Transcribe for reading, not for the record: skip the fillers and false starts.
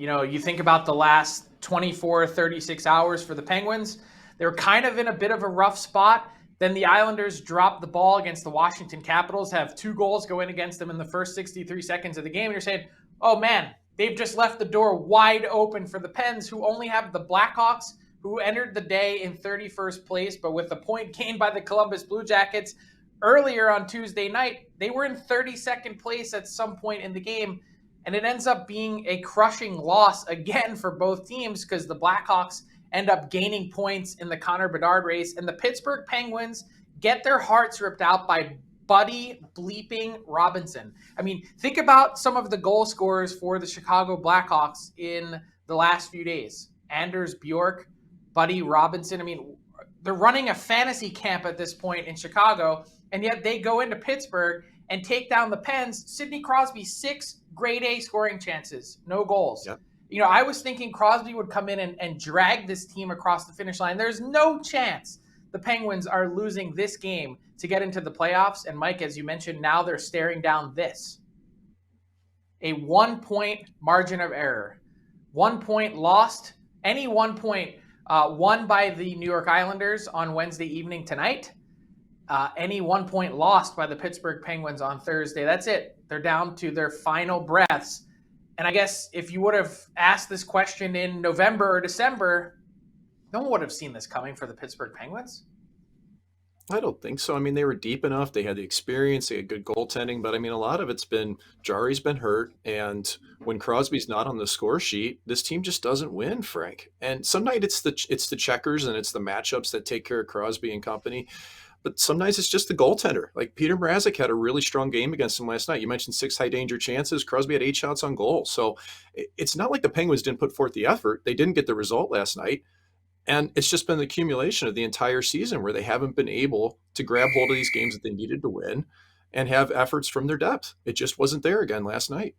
You think about the last 24, 36 hours for the Penguins. They were kind of in a bit of a rough spot. Then the Islanders dropped the ball against the Washington Capitals, have 2 goals go in against them in the first 63 seconds of the game. And you're saying, oh man, they've just left the door wide open for the Pens, who only have the Blackhawks, who entered the day in 31st place, but with the point gained by the Columbus Blue Jackets earlier on Tuesday night, they were in 32nd place at some point in the game. And it ends up being a crushing loss again for both teams because the Blackhawks end up gaining points in the Connor Bedard race. And the Pittsburgh Penguins get their hearts ripped out by Buddy bleeping Robinson. I mean, think about some of the goal scorers for the Chicago Blackhawks in the last few days. Anders Bjork, Buddy Robinson. I mean, they're running a fantasy camp at this point in Chicago, and yet they go into Pittsburgh and take down the Pens. Sidney Crosby, 6 grade A scoring chances, no goals. Yep. I was thinking Crosby would come in and drag this team across the finish line. There's no chance the Penguins are losing this game to get into the playoffs. And Mike, as you mentioned, now they're staring down this. A 1-point margin of error. 1 point lost. Any 1 point won by the New York Islanders on Wednesday evening tonight. Any 1 point lost by the Pittsburgh Penguins on Thursday. That's it. They're down to their final breaths. And I guess if you would have asked this question in November or December, no one would have seen this coming for the Pittsburgh Penguins. I don't think so. I mean, they were deep enough. They had the experience. They had good goaltending. But, I mean, a lot of it's been Jari's been hurt. And when Crosby's not on the score sheet, this team just doesn't win, Frank. And some night it's the checkers and it's the matchups that take care of Crosby and company. But sometimes it's just the goaltender. Like Peter Mrazek had a really strong game against him last night. You mentioned 6 high danger chances. Crosby had 8 shots on goal. So it's not like the Penguins didn't put forth the effort. They didn't get the result last night. And it's just been the accumulation of the entire season where they haven't been able to grab hold of these games that they needed to win and have efforts from their depth. It just wasn't there again last night.